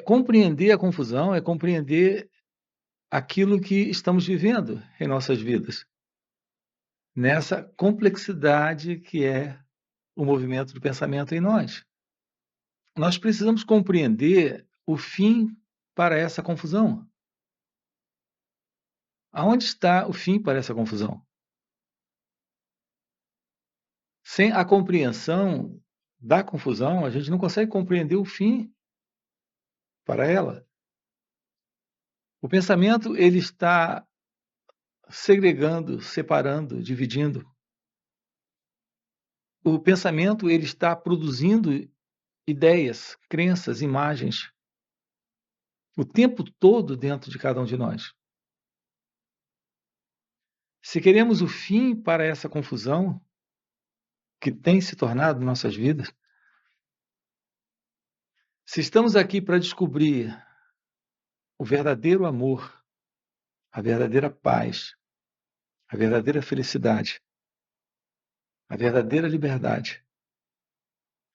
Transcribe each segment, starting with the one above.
Compreender a confusão, é compreender aquilo que estamos vivendo em nossas vidas, nessa complexidade que é o movimento do pensamento em nós. Nós precisamos compreender o fim para essa confusão. Aonde está o fim para essa confusão? Sem a compreensão da confusão, a gente não consegue compreender o fim para ela. O pensamento, ele está segregando, separando, dividindo. O pensamento, ele está produzindo ideias, crenças, imagens, o tempo todo dentro de cada um de nós. Se queremos o fim para essa confusão que tem se tornado nossas vidas, se estamos aqui para descobrir o verdadeiro amor, a verdadeira paz, a verdadeira felicidade, a verdadeira liberdade,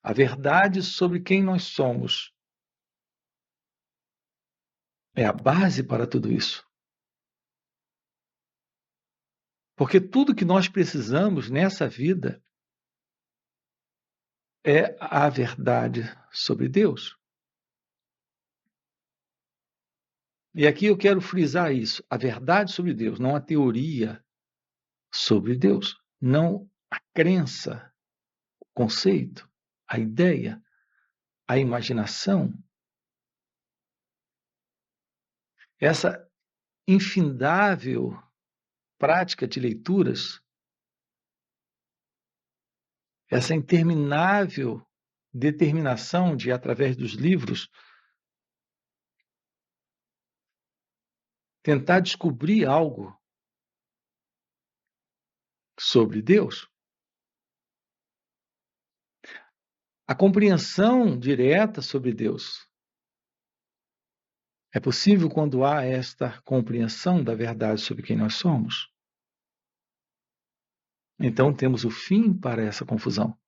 a verdade sobre quem nós somos, é a base para tudo isso. Porque tudo que nós precisamos nessa vida é a verdade sobre Deus. E aqui eu quero frisar isso, a verdade sobre Deus, não a teoria sobre Deus, não a crença, o conceito, a ideia, a imaginação. Essa infindável prática de leituras, essa interminável determinação de, através dos livros, tentar descobrir algo sobre Deus. A compreensão direta sobre Deus é possível quando há esta compreensão da verdade sobre quem nós somos. Então temos o fim para essa confusão.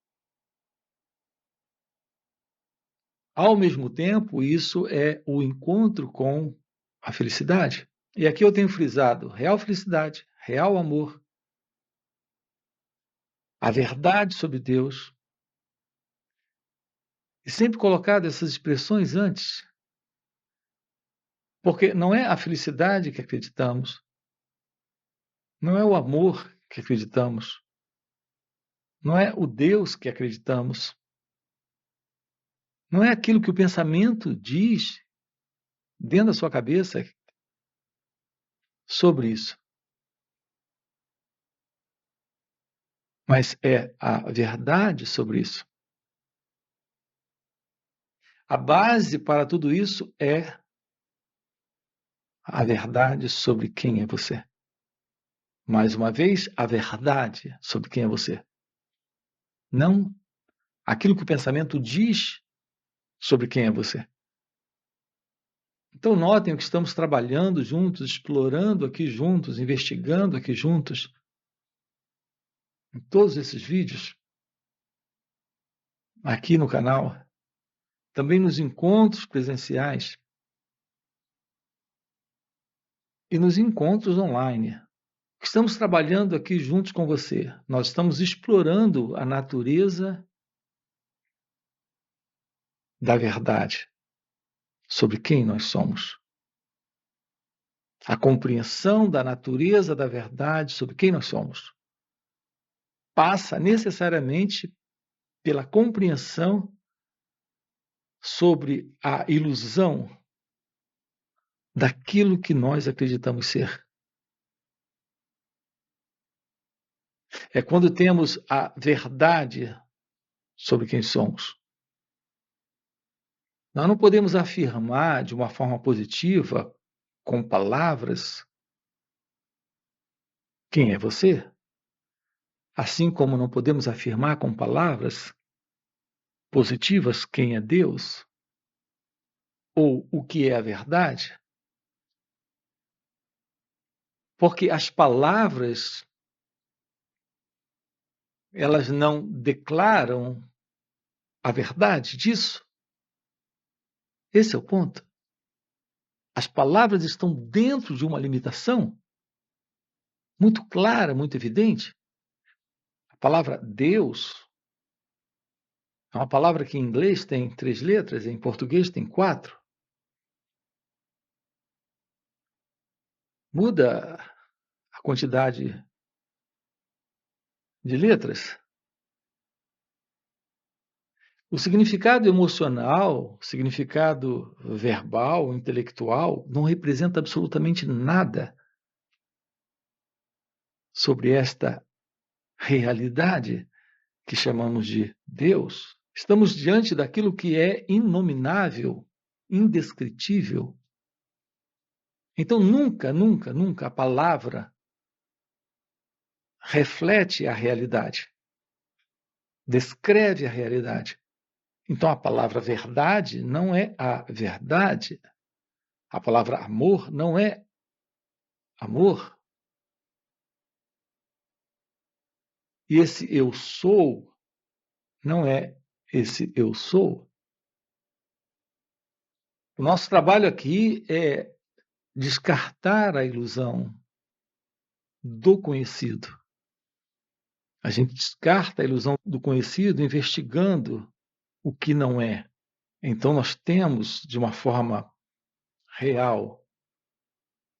Ao mesmo tempo, isso é o encontro com a felicidade. E aqui eu tenho frisado real felicidade, real amor, a verdade sobre Deus. E sempre colocado essas expressões antes. Porque não é a felicidade que acreditamos, não é o amor que acreditamos, não é o Deus que acreditamos, não é aquilo que o pensamento diz dentro da sua cabeça sobre isso. Mas é a verdade sobre isso. A base para tudo isso é a verdade sobre quem é você. Mais uma vez, a verdade sobre quem é você. Não aquilo que o pensamento diz sobre quem é você. Então, notem que estamos trabalhando juntos, explorando aqui juntos, investigando aqui juntos, em todos esses vídeos, aqui no canal, também nos encontros presenciais e nos encontros online. Estamos trabalhando aqui juntos com você. Nós estamos explorando a natureza da verdade sobre quem nós somos. A compreensão da natureza da verdade sobre quem nós somos passa necessariamente pela compreensão sobre a ilusão daquilo que nós acreditamos ser. É quando temos a verdade sobre quem somos. Nós não podemos afirmar de uma forma positiva, com palavras, quem é você? Assim como não podemos afirmar com palavras positivas quem é Deus ou o que é a verdade. Porque as palavras, elas não declaram a verdade disso. Esse é o ponto. As palavras estão dentro de uma limitação muito clara, muito evidente. A palavra Deus é uma palavra que em inglês tem 3 letras, em português tem 4. Muda a quantidade de letras. O significado emocional, o significado verbal, intelectual, não representa absolutamente nada sobre esta realidade que chamamos de Deus. Estamos diante daquilo que é inominável, indescritível. Então, nunca, nunca, nunca a palavra reflete a realidade, descreve a realidade. Então, a palavra verdade não é a verdade. A palavra amor não é amor. E esse eu sou não é esse eu sou. O nosso trabalho aqui é descartar a ilusão do conhecido. A gente descarta a ilusão do conhecido investigando o que não é. Então, nós temos, de uma forma real,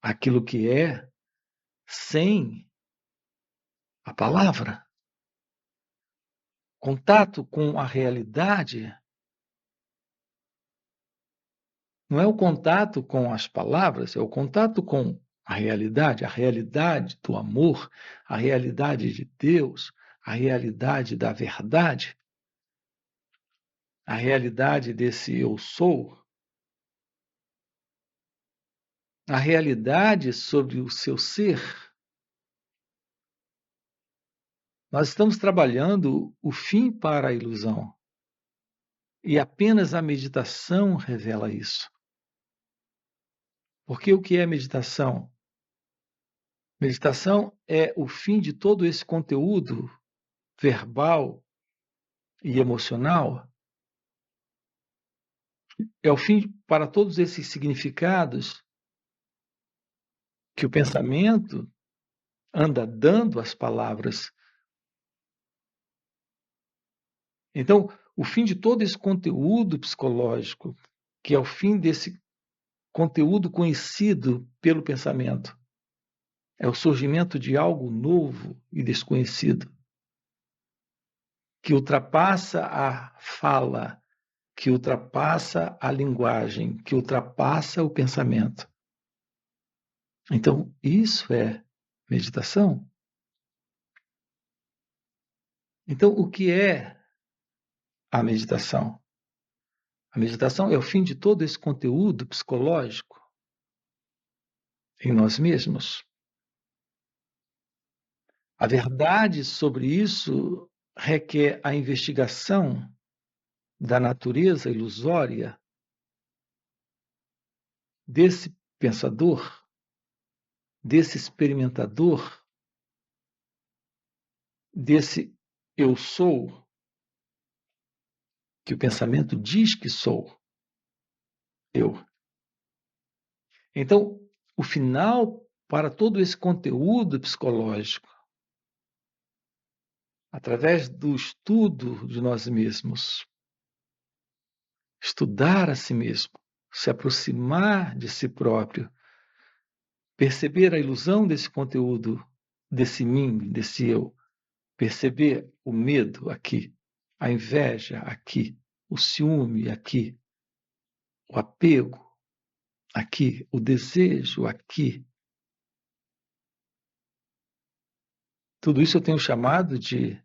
aquilo que é sem a palavra. Contato com a realidade não é o contato com as palavras, é o contato com a realidade do amor, a realidade de Deus, a realidade da verdade, a realidade desse eu sou, a realidade sobre o seu ser. Nós estamos trabalhando o fim para a ilusão. E apenas a meditação revela isso. Porque o que é meditação? Meditação é o fim de todo esse conteúdo verbal e emocional. É o fim para todos esses significados que o pensamento anda dando às palavras. Então, o fim de todo esse conteúdo psicológico, que é o fim desse conteúdo conhecido pelo pensamento, é o surgimento de algo novo e desconhecido, que ultrapassa a fala, que ultrapassa a linguagem, que ultrapassa o pensamento. Então, isso é meditação. Então, o que é a meditação? A meditação é o fim de todo esse conteúdo psicológico em nós mesmos. A verdade sobre isso requer a investigação da natureza ilusória desse pensador, desse experimentador, desse eu sou, que o pensamento diz que sou eu. Então, o final para todo esse conteúdo psicológico, através do estudo de nós mesmos, estudar a si mesmo, se aproximar de si próprio, perceber a ilusão desse conteúdo, desse mim, desse eu, perceber o medo aqui, a inveja aqui, o ciúme aqui, o apego aqui, o desejo aqui. Tudo isso eu tenho chamado de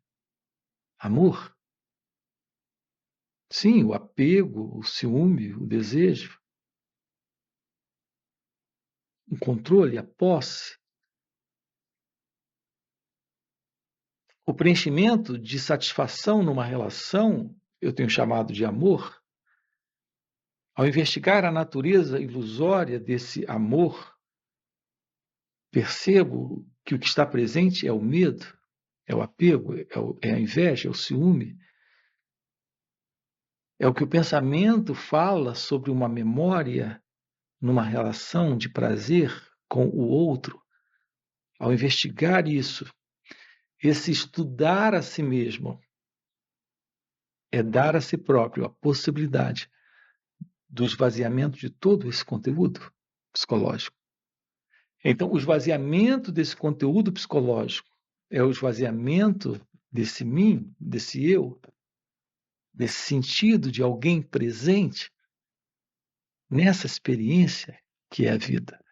amor. Sim, o apego, o ciúme, o desejo, o controle, a posse, o preenchimento de satisfação numa relação, eu tenho chamado de amor. Ao investigar a natureza ilusória desse amor, percebo que o que está presente é o medo, é o apego, é a inveja, é o ciúme. É o que o pensamento fala sobre uma memória numa relação de prazer com o outro. Ao investigar isso, esse estudar a si mesmo é dar a si próprio a possibilidade do esvaziamento de todo esse conteúdo psicológico. Então, o esvaziamento desse conteúdo psicológico é o esvaziamento desse mim, desse eu, desse sentido de alguém presente nessa experiência que é a vida.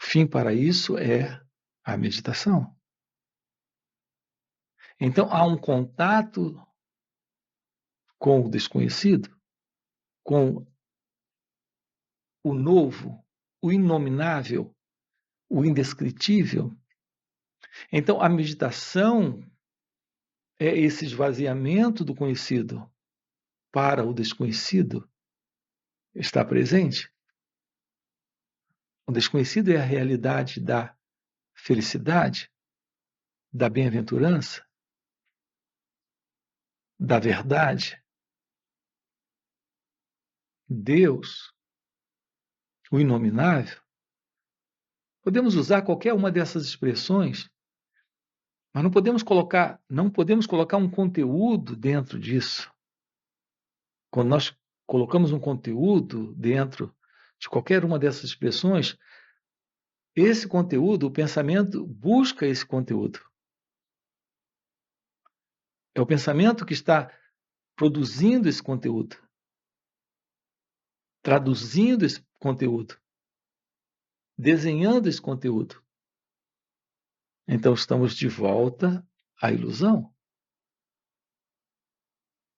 O fim para isso é a meditação. Então, há um contato com o desconhecido, com o novo, o inominável, o indescritível. Então, a meditação é esse esvaziamento do conhecido para o desconhecido estar presente. O desconhecido é a realidade da felicidade, da bem-aventurança, da verdade. Deus, o inominável. Podemos usar qualquer uma dessas expressões, mas não podemos colocar um conteúdo dentro disso. Quando nós colocamos um conteúdo dentro de qualquer uma dessas expressões, esse conteúdo, o pensamento busca esse conteúdo. É o pensamento que está produzindo esse conteúdo, traduzindo esse conteúdo, desenhando esse conteúdo. Então estamos de volta à ilusão.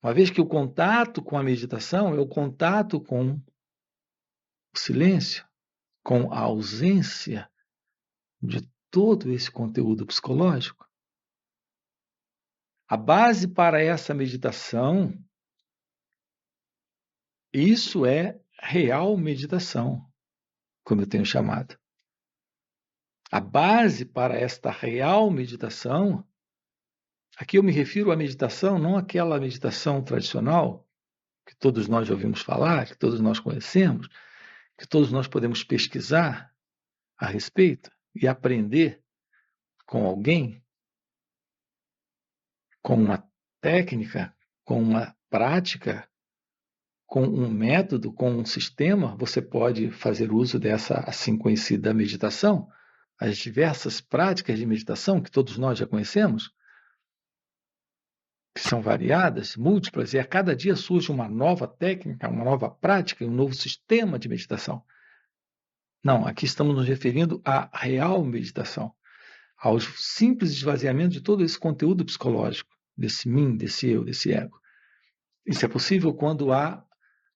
Uma vez que o contato com a meditação é o contato com o silêncio, com a ausência de todo esse conteúdo psicológico. A base para essa meditação, isso é real meditação, como eu tenho chamado. A base para esta real meditação, aqui eu me refiro à meditação, não àquela meditação tradicional, que todos nós já ouvimos falar, que todos nós conhecemos, que todos nós podemos pesquisar a respeito e aprender com alguém, com uma técnica, com uma prática, com um método, com um sistema, você pode fazer uso dessa assim conhecida meditação, as diversas práticas de meditação que todos nós já conhecemos, que são variadas, múltiplas, e a cada dia surge uma nova técnica, uma nova prática, um novo sistema de meditação. Não, aqui estamos nos referindo à real meditação, ao simples esvaziamento de todo esse conteúdo psicológico, desse mim, desse eu, desse ego. Isso é possível quando há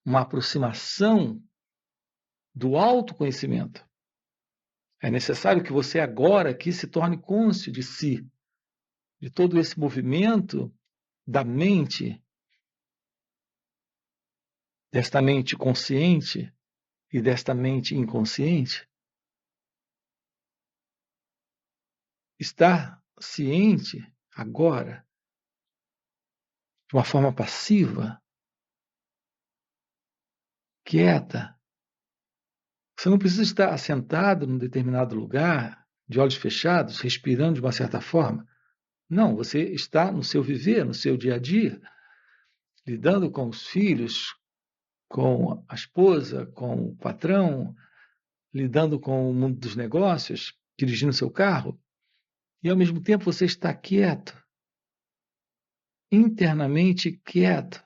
uma aproximação do autoconhecimento. É necessário que você agora aqui se torne cônscio de si, de todo esse movimento da mente, desta mente consciente e desta mente inconsciente. Estar ciente agora, de uma forma passiva, quieta. Você não precisa estar assentado num determinado lugar, de olhos fechados, respirando de uma certa forma. Não, você está no seu viver, no seu dia a dia, lidando com os filhos, com a esposa, com o patrão, lidando com o mundo dos negócios, dirigindo seu carro, e ao mesmo tempo você está quieto, internamente quieto,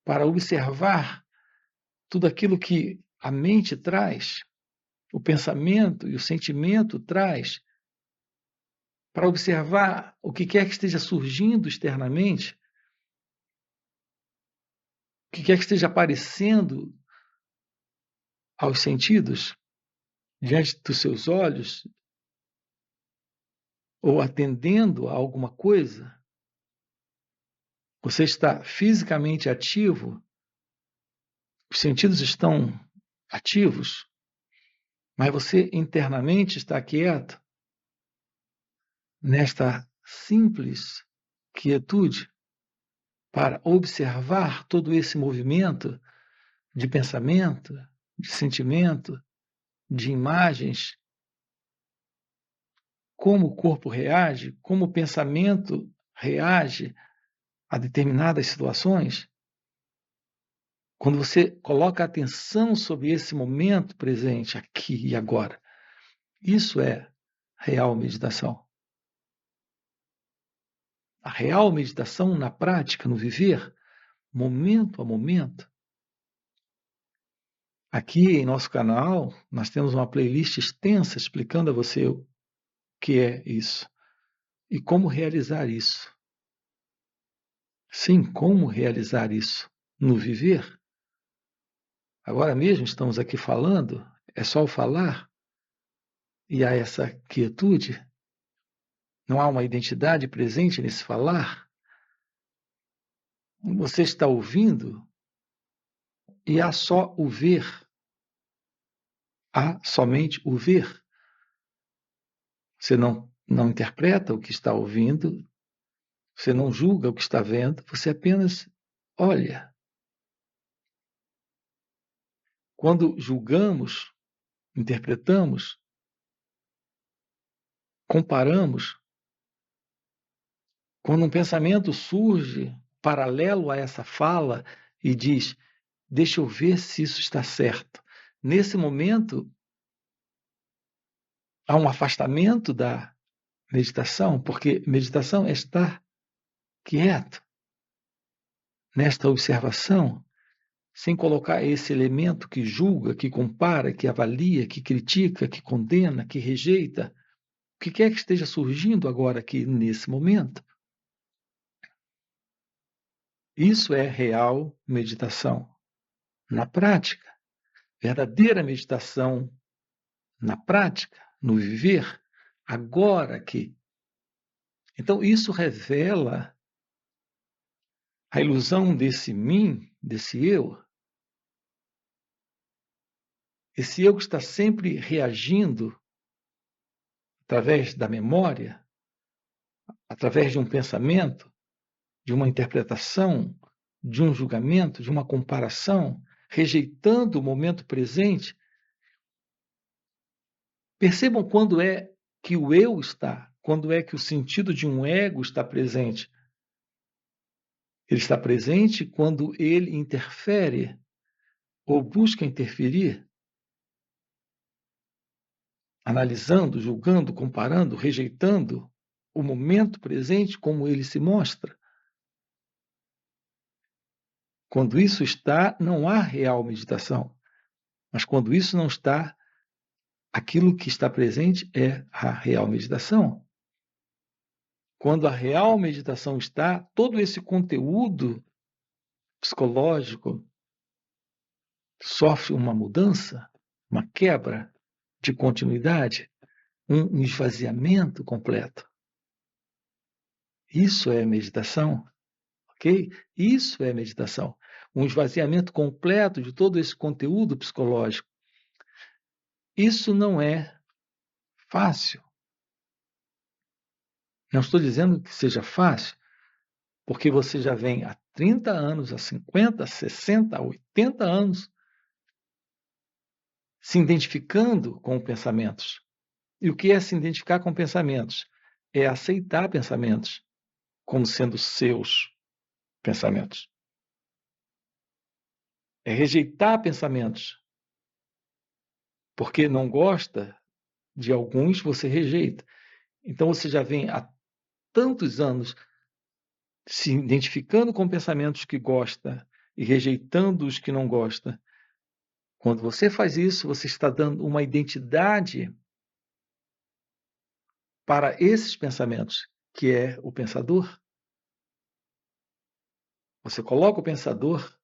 para observar tudo aquilo que a mente traz, o pensamento e o sentimento traz, para observar o que quer que esteja surgindo externamente, o que quer que esteja aparecendo aos sentidos, diante dos seus olhos, ou atendendo a alguma coisa. Você está fisicamente ativo, os sentidos estão ativos, mas você internamente está quieto, nesta simples quietude, para observar todo esse movimento de pensamento, de sentimento, de imagens, como o corpo reage, como o pensamento reage a determinadas situações, quando você coloca atenção sobre esse momento presente, aqui e agora, isso é real meditação. A real meditação na prática, no viver, momento a momento. Aqui em nosso canal, nós temos uma playlist extensa explicando a você o que é isso e como realizar isso. Sim, como realizar isso no viver. Agora mesmo estamos aqui falando, é só o falar, e há essa quietude. Não há uma identidade presente nesse falar. Você está ouvindo e há só o ver. Há somente o ver. Você não interpreta o que está ouvindo, você não julga o que está vendo, você apenas olha. Quando julgamos, interpretamos, comparamos, quando um pensamento surge paralelo a essa fala e diz: deixa eu ver se isso está certo. Nesse momento, há um afastamento da meditação, porque meditação é estar quieto, nesta observação, sem colocar esse elemento que julga, que compara, que avalia, que critica, que condena, que rejeita, o que quer que esteja surgindo agora aqui nesse momento. Isso é real meditação na prática, verdadeira meditação na prática, no viver, agora aqui. Então, isso revela a ilusão desse mim, desse eu, esse eu que está sempre reagindo através da memória, através de um pensamento, de uma interpretação, de um julgamento, de uma comparação, rejeitando o momento presente. Percebam quando é que o eu está, quando é que o sentido de um ego está presente. Ele está presente quando ele interfere ou busca interferir, analisando, julgando, comparando, rejeitando o momento presente como ele se mostra. Quando isso está, não há real meditação. Mas quando isso não está, aquilo que está presente é a real meditação. Quando a real meditação está, todo esse conteúdo psicológico sofre uma mudança, uma quebra de continuidade, um esvaziamento completo. Isso é meditação, ok? Isso é meditação. Um esvaziamento completo de todo esse conteúdo psicológico. Isso não é fácil. Não estou dizendo que seja fácil, porque você já vem há 30 anos, há 50, 60, 80 anos se identificando com pensamentos. E o que é se identificar com pensamentos? É aceitar pensamentos como sendo seus pensamentos. É rejeitar pensamentos. Porque não gosta de alguns, você rejeita. Então você já vem há tantos anos se identificando com pensamentos que gosta e rejeitando os que não gosta. Quando você faz isso, você está dando uma identidade para esses pensamentos, que é o pensador. Você coloca o pensador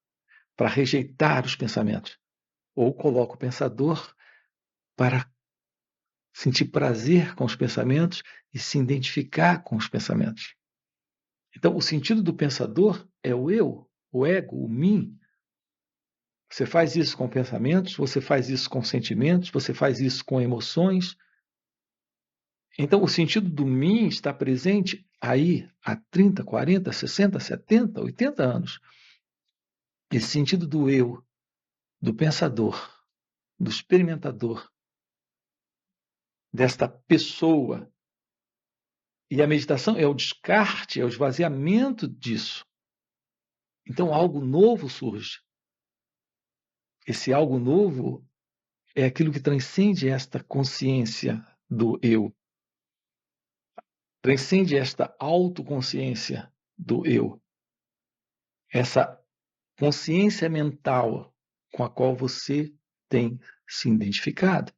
para rejeitar os pensamentos, ou coloca o pensador para sentir prazer com os pensamentos e se identificar com os pensamentos. Então, o sentido do pensador é o eu, o ego, o mim. Você faz isso com pensamentos, você faz isso com sentimentos, você faz isso com emoções. Então, o sentido do mim está presente aí há 30, 40, 60, 70, 80 anos. Esse sentido do eu, do pensador, do experimentador, desta pessoa. E a meditação é o descarte, é o esvaziamento disso. Então, algo novo surge. Esse algo novo é aquilo que transcende esta consciência do eu, transcende esta autoconsciência do eu, essa consciência mental com a qual você tem se identificado.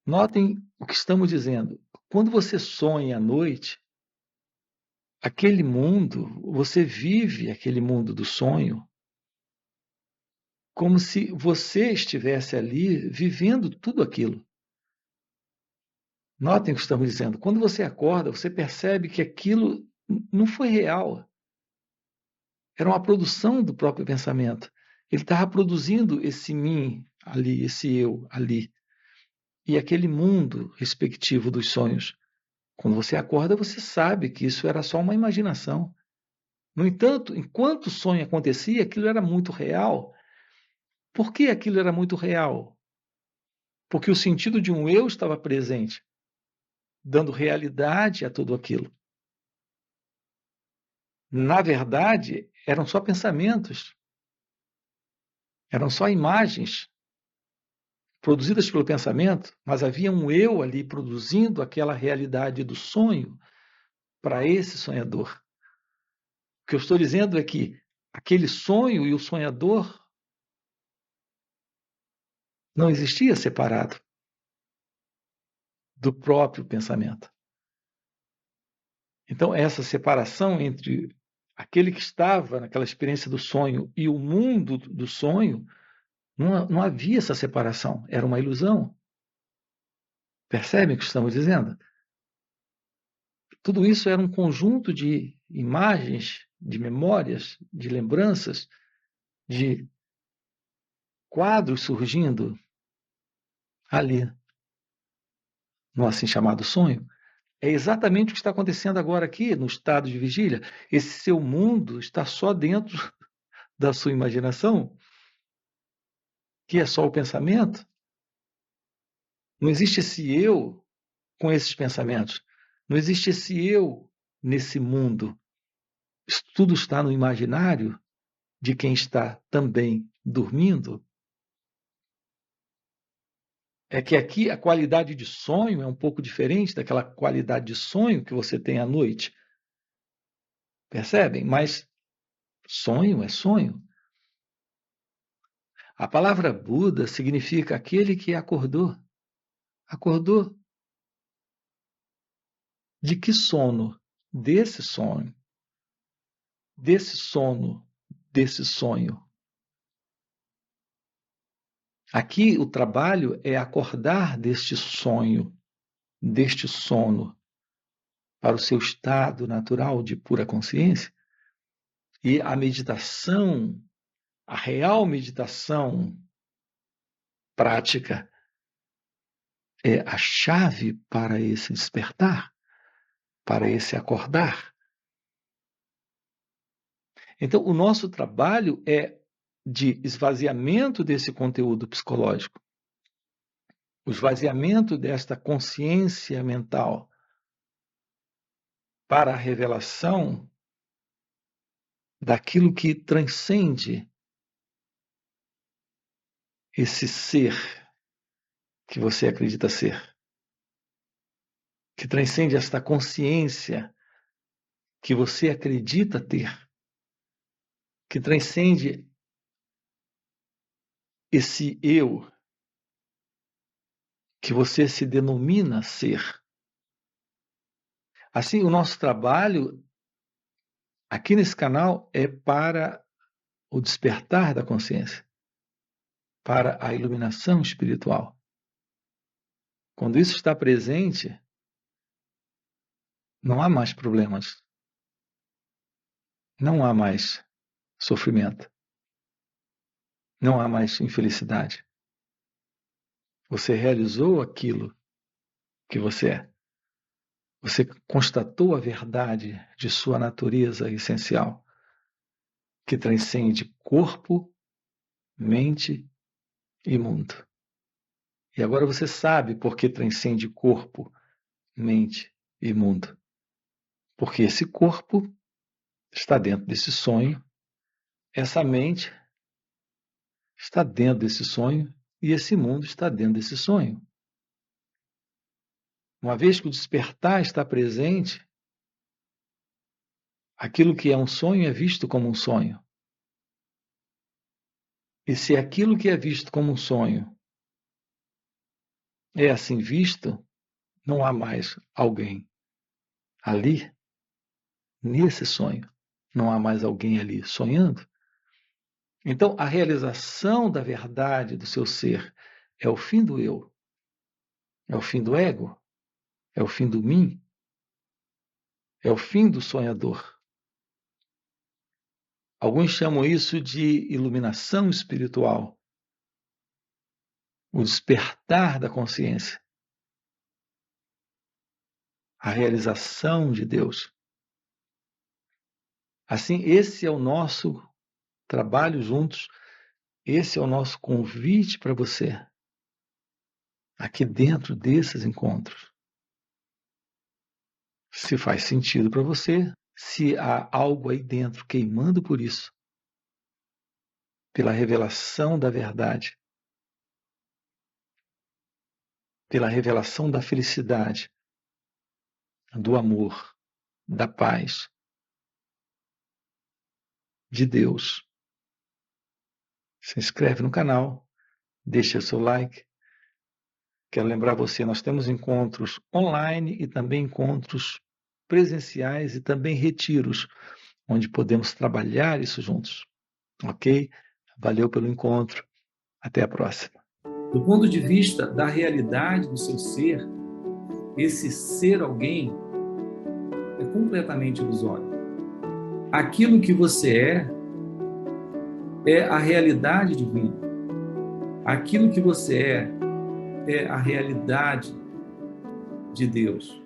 Notem o que estamos dizendo. Quando você sonha à noite, aquele mundo, você vive aquele mundo do sonho como se você estivesse ali vivendo tudo aquilo. Notem o que estamos dizendo. Quando você acorda, você percebe que aquilo não foi real. Era uma produção do próprio pensamento. Ele estava produzindo esse mim ali, esse eu ali. E aquele mundo respectivo dos sonhos. Quando você acorda, você sabe que isso era só uma imaginação. No entanto, enquanto o sonho acontecia, aquilo era muito real. Por que aquilo era muito real? Porque o sentido de um eu estava presente, dando realidade a tudo aquilo. Na verdade, eram só pensamentos, eram só imagens produzidas pelo pensamento, mas havia um eu ali produzindo aquela realidade do sonho para esse sonhador. O que eu estou dizendo é que aquele sonho e o sonhador não existia separado do próprio pensamento. Então, essa separação entre aquele que estava naquela experiência do sonho e o mundo do sonho, não havia essa separação, era uma ilusão. Percebem o que estamos dizendo? Tudo isso era um conjunto de imagens, de memórias, de lembranças, de quadros surgindo ali, no assim chamado sonho. É exatamente o que está acontecendo agora aqui, no estado de vigília. Esse seu mundo está só dentro da sua imaginação, que é só o pensamento. Não existe esse eu com esses pensamentos. Não existe esse eu nesse mundo. Isso tudo está no imaginário de quem está também dormindo. É que aqui a qualidade de sonho é um pouco diferente daquela qualidade de sonho que você tem à noite. Percebem? Mas sonho é sonho. A palavra Buda significa aquele que acordou. Acordou. De que sono? Desse sonho. Desse sono, desse sonho. Aqui o trabalho é acordar deste sonho, deste sono, para o seu estado natural de pura consciência. E a meditação, a real meditação prática, é a chave para esse despertar, para esse acordar. Então, o nosso trabalho é de esvaziamento desse conteúdo psicológico, o esvaziamento desta consciência mental para a revelação daquilo que transcende esse ser que você acredita ser, que transcende esta consciência que você acredita ter, que transcende esse eu que você se denomina ser. Assim, o nosso trabalho aqui nesse canal é para o despertar da consciência, para a iluminação espiritual. Quando isso está presente, não há mais problemas, não há mais sofrimento, não há mais infelicidade. Você realizou aquilo que você é. Você constatou a verdade de sua natureza essencial, que transcende corpo, mente e mundo. E agora você sabe por que transcende corpo, mente e mundo. Porque esse corpo está dentro desse sonho, essa mente está dentro desse sonho e esse mundo está dentro desse sonho. Uma vez que o despertar está presente, aquilo que é um sonho é visto como um sonho. E se aquilo que é visto como um sonho é assim visto, não há mais alguém ali, nesse sonho. Não há mais alguém ali sonhando. Então, a realização da verdade do seu ser é o fim do eu, é o fim do ego, é o fim do mim, é o fim do sonhador. Alguns chamam isso de iluminação espiritual, o despertar da consciência, a realização de Deus. Assim, esse é o nosso trabalho juntos, esse é o nosso convite para você, aqui dentro desses encontros. Se faz sentido para você, se há algo aí dentro queimando por isso, pela revelação da verdade, pela revelação da felicidade, do amor, da paz, de Deus. Se inscreve no canal, deixa o seu like. Quero lembrar você, nós temos encontros online e também encontros presenciais e também retiros, onde podemos trabalhar isso juntos. Ok? Valeu pelo encontro. Até a próxima. Do ponto de vista da realidade do seu ser, esse ser alguém é completamente ilusório. Aquilo que você é a realidade divina. Aquilo que você é a realidade de Deus.